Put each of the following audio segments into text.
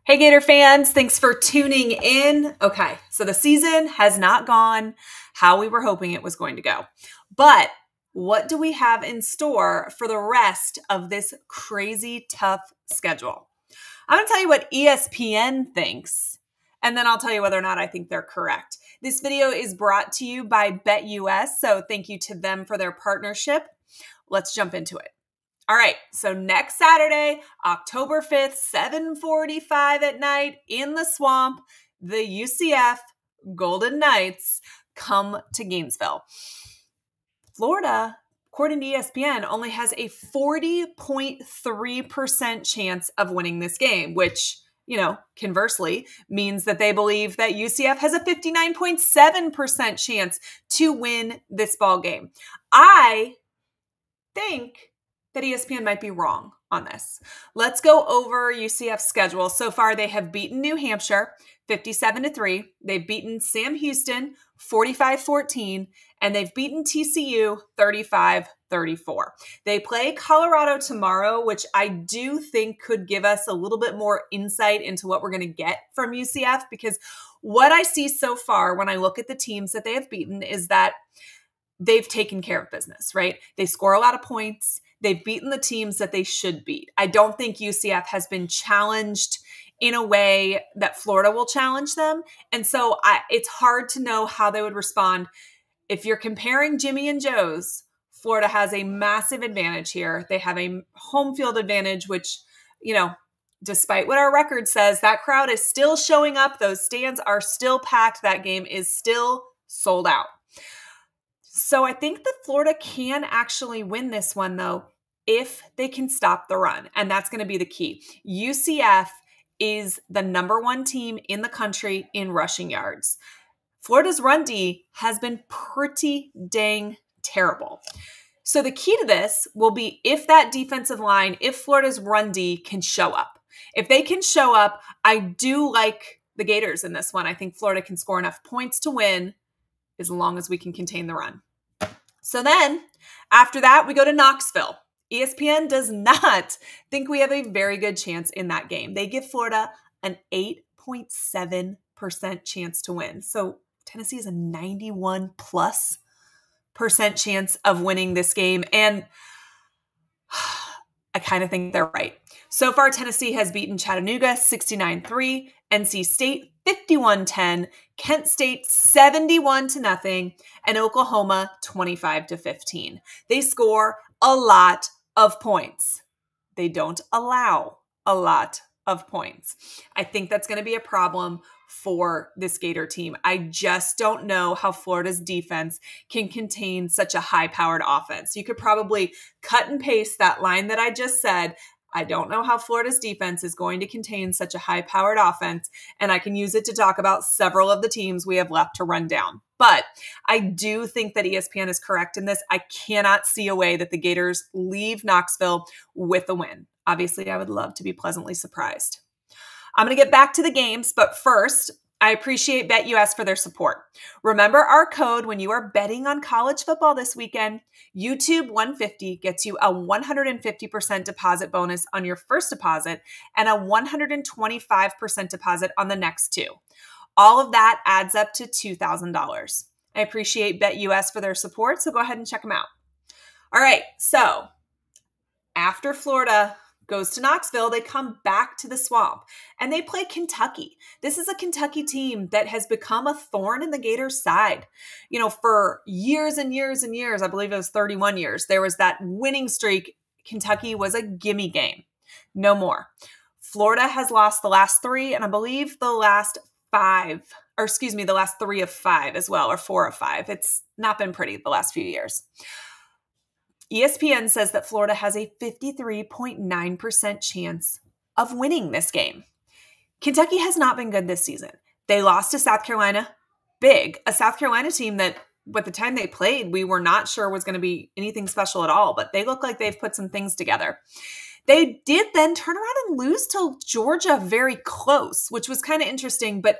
Hey Gator fans, thanks for tuning in. Okay, so the season has not gone how we were hoping it was going to go. But what do we have in store for the rest of this crazy tough schedule? I'm going to tell you what ESPN thinks, and then I'll tell you whether or not I think they're correct. This video is brought to you by BetUS, so thank you to them for their partnership. Let's jump into it. All right, so next Saturday, October 5th, 7:45 at night in the Swamp, the UCF Golden Knights come to Gainesville. Florida, according to ESPN, only has a 40.3% chance of winning this game, which, conversely means that they believe that UCF has a 59.7% chance to win this ball game. I think that ESPN might be wrong on this. Let's go over UCF's schedule. So far, they have beaten New Hampshire 57-3. They've beaten Sam Houston 45-14, and they've beaten TCU 35-34. They play Colorado tomorrow, which I do think could give us a little bit more insight into what we're going to get from UCF, because what I see so far when I look at the teams that they have beaten is that they've taken care of business, right? They score a lot of points. They've beaten the teams that they should beat. I don't think UCF has been challenged in a way that Florida will challenge them. And so it's hard to know how they would respond. If you're comparing Jimmy and Joe's, Florida has a massive advantage here. They have a home field advantage, which, despite what our record says, that crowd is still showing up. Those stands are still packed. That game is still sold out. So I think that Florida can actually win this one, though, if they can stop the run. And that's going to be the key. UCF is the number one team in the country in rushing yards. Florida's run D has been pretty dang terrible. So the key to this will be if that defensive line, if Florida's run D can show up. If they can show up, I do like the Gators in this one. I think Florida can score enough points to win as long as we can contain the run. So then, after that, we go to Knoxville. ESPN does not think we have a very good chance in that game. They give Florida an 8.7% chance to win. So Tennessee has a 91+% chance of winning this game. And I kind of think they're right. So far, Tennessee has beaten Chattanooga 69-3, NC State 51-10, Kent State 71-0, and Oklahoma 25-15. They score a lot of points. They don't allow a lot of points. I think that's going to be a problem for this Gator team. I just don't know how Florida's defense can contain such a high-powered offense. You could probably cut and paste that line that I just said. I don't know how Florida's defense is going to contain such a high-powered offense, and I can use it to talk about several of the teams we have left to run down. But I do think that ESPN is correct in this. I cannot see a way that the Gators leave Knoxville with a win. Obviously, I would love to be pleasantly surprised. I'm going to get back to the games, but first, I appreciate BetUS for their support. Remember our code when you are betting on college football this weekend. YouTube 150 gets you a 150% deposit bonus on your first deposit and a 125% deposit on the next two. All of that adds up to $2,000. I appreciate BetUS for their support, so go ahead and check them out. All right, so after Florida goes to Knoxville, they come back to the Swamp, and they play Kentucky. This is a Kentucky team that has become a thorn in the Gators' side. For years and years and years, I believe it was 31 years, there was that winning streak. Kentucky was a gimme game. No more. Florida has lost the last three, and I believe the last the last 3 of 5 as well, or 4 of 5. It's not been pretty the last few years. ESPN says that Florida has a 53.9% chance of winning this game. Kentucky has not been good this season. They lost to South Carolina big, a South Carolina team that by the time they played, we were not sure was going to be anything special at all, but they look like they've put some things together. They did then turn around and lose to Georgia very close, which was kind of interesting, but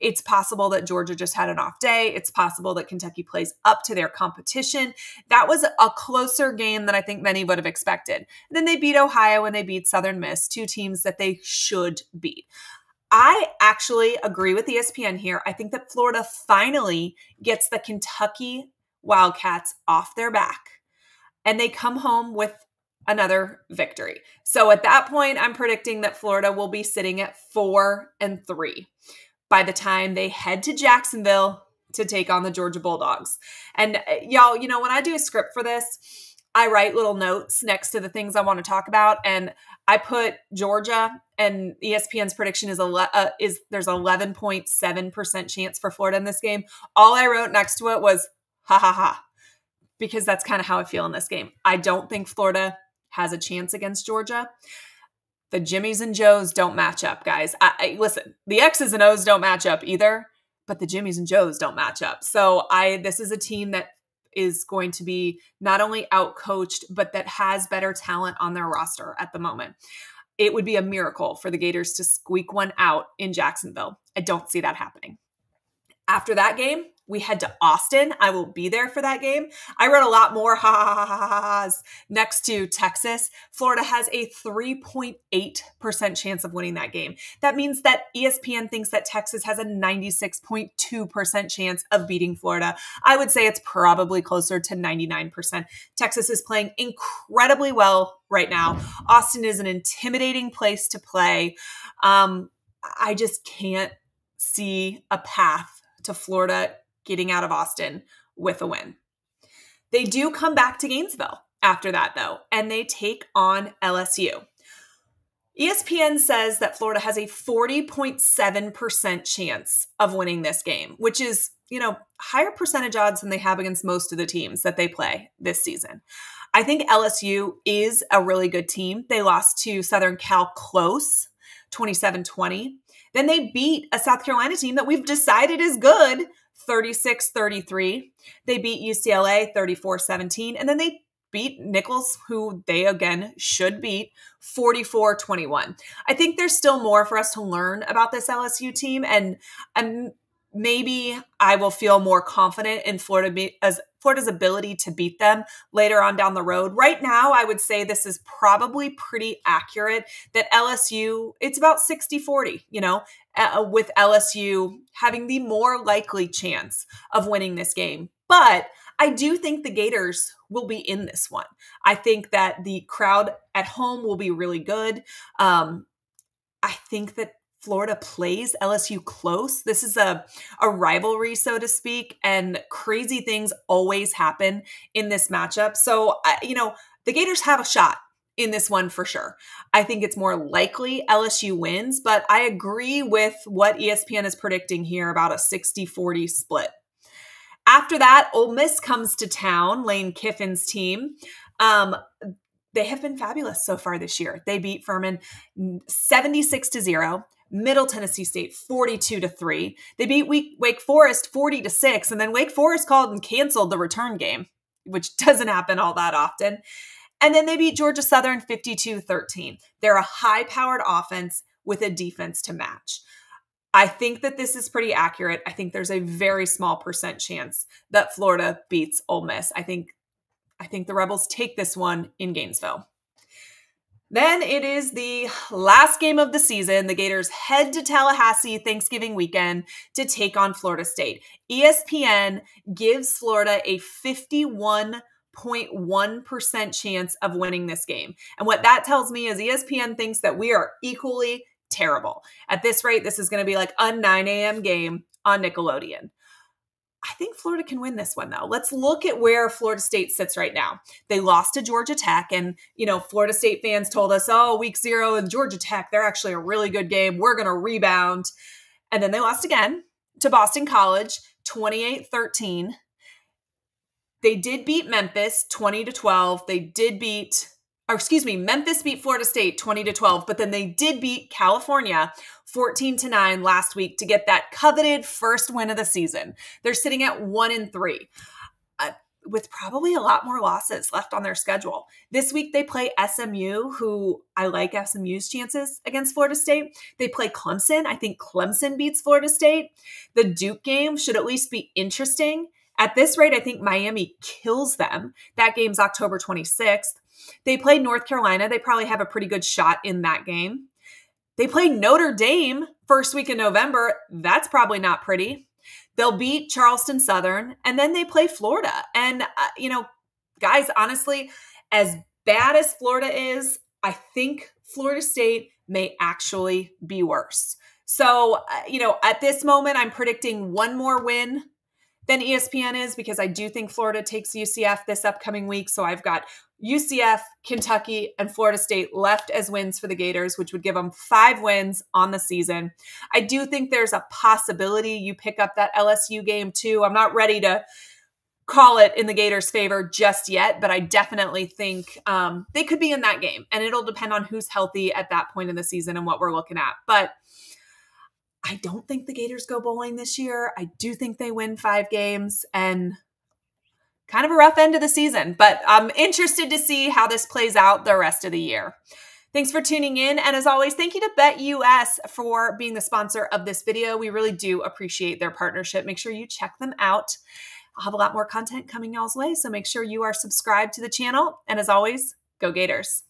It's possible that Georgia just had an off day. It's possible that Kentucky plays up to their competition. That was a closer game than I think many would have expected. And then they beat Ohio and they beat Southern Miss, two teams that they should beat. I actually agree with ESPN here. I think that Florida finally gets the Kentucky Wildcats off their back and they come home with another victory. So at that point, I'm predicting that Florida will be sitting at 4-3 by the time they head to Jacksonville to take on the Georgia Bulldogs. And y'all, you know, when I do a script for this, I write little notes next to the things I want to talk about. And I put Georgia, and ESPN's prediction is there's 11.7% chance for Florida in this game. All I wrote next to it was, ha ha ha, because that's kind of how I feel in this game. I don't think Florida has a chance against Georgia. The Jimmies and Joes don't match up, guys. Listen, the X's and O's don't match up either, but the Jimmies and Joes don't match up. So this is a team that is going to be not only outcoached, but that has better talent on their roster at the moment. It would be a miracle for the Gators to squeak one out in Jacksonville. I don't see that happening. After that game, we head to Austin. I will be there for that game. I wrote a lot more ha-ha-ha-ha-has next to Texas. Florida has a 3.8% chance of winning that game. That means that ESPN thinks that Texas has a 96.2% chance of beating Florida. I would say it's probably closer to 99%. Texas is playing incredibly well right now. Austin is an intimidating place to play. I just can't see a path to Florida getting out of Austin with a win. They do come back to Gainesville after that, though, and they take on LSU. ESPN says that Florida has a 40.7% chance of winning this game, which is, you know, higher percentage odds than they have against most of the teams that they play this season. I think LSU is a really good team. They lost to Southern Cal close, 27-20. Then they beat a South Carolina team that we've decided is good, 36-33. They beat UCLA 34-17. And then they beat Nichols, who they, again, should beat, 44-21. I think there's still more for us to learn about this LSU team. And maybe I will feel more confident in Florida's ability to beat them later on down the road. Right now, I would say this is probably pretty accurate that LSU, it's about 60-40, you know, with LSU having the more likely chance of winning this game. But I do think the Gators will be in this one. I think that the crowd at home will be really good. I think that Florida plays LSU close. This is a rivalry, so to speak, and crazy things always happen in this matchup. So, you know, the Gators have a shot in this one for sure. I think it's more likely LSU wins, but I agree with what ESPN is predicting here about a 60-40 split. After that, Ole Miss comes to town, Lane Kiffin's team. They have been fabulous so far this year. They beat Furman 76-0. Middle Tennessee State 42-3. They beat Wake Forest 40-6, and then Wake Forest called and canceled the return game, which doesn't happen all that often. And then they beat Georgia Southern 52-13. They're a high-powered offense with a defense to match. I think that this is pretty accurate. I think there's a very small percent chance that Florida beats Ole Miss. I think the Rebels take this one in Gainesville. Then it is the last game of the season. The Gators head to Tallahassee Thanksgiving weekend to take on Florida State. ESPN gives Florida a 51.1% chance of winning this game. And what that tells me is ESPN thinks that we are equally terrible. At this rate, this is going to be like a 9 a.m. game on Nickelodeon. I think Florida can win this one, though. Let's look at where Florida State sits right now. They lost to Georgia Tech, and, you know, Florida State fans told us, oh, week 0 and Georgia Tech, they're actually a really good game. We're going to rebound. And then they lost again to Boston College, 28-13. They did beat Memphis, 20-12. Memphis beat Florida State 20-12, but then they did beat California 14-9 last week to get that coveted first win of the season. They're sitting at 1-3. with probably a lot more losses left on their schedule. This week they play SMU, who I like SMU's chances against Florida State. They play Clemson. I think Clemson beats Florida State. The Duke game should at least be interesting. At this rate, I think Miami kills them. That game's October 26th. They play North Carolina. They probably have a pretty good shot in that game. They play Notre Dame first week in November. That's probably not pretty. They'll beat Charleston Southern, and then they play Florida. And, guys, honestly, as bad as Florida is, I think Florida State may actually be worse. So, at this moment, I'm predicting one more win than ESPN is, because I do think Florida takes UCF this upcoming week. So I've got UCF, Kentucky, and Florida State left as wins for the Gators, which would give them 5 wins on the season. I do think there's a possibility you pick up that LSU game too. I'm not ready to call it in the Gators' favor just yet, but I definitely think they could be in that game. And it'll depend on who's healthy at that point in the season and what we're looking at. But I don't think the Gators go bowling this year. I do think they win 5 games, and kind of a rough end of the season, but I'm interested to see how this plays out the rest of the year. Thanks for tuning in. And as always, thank you to BetUS for being the sponsor of this video. We really do appreciate their partnership. Make sure you check them out. I'll have a lot more content coming y'all's way, so make sure you are subscribed to the channel. And as always, go Gators.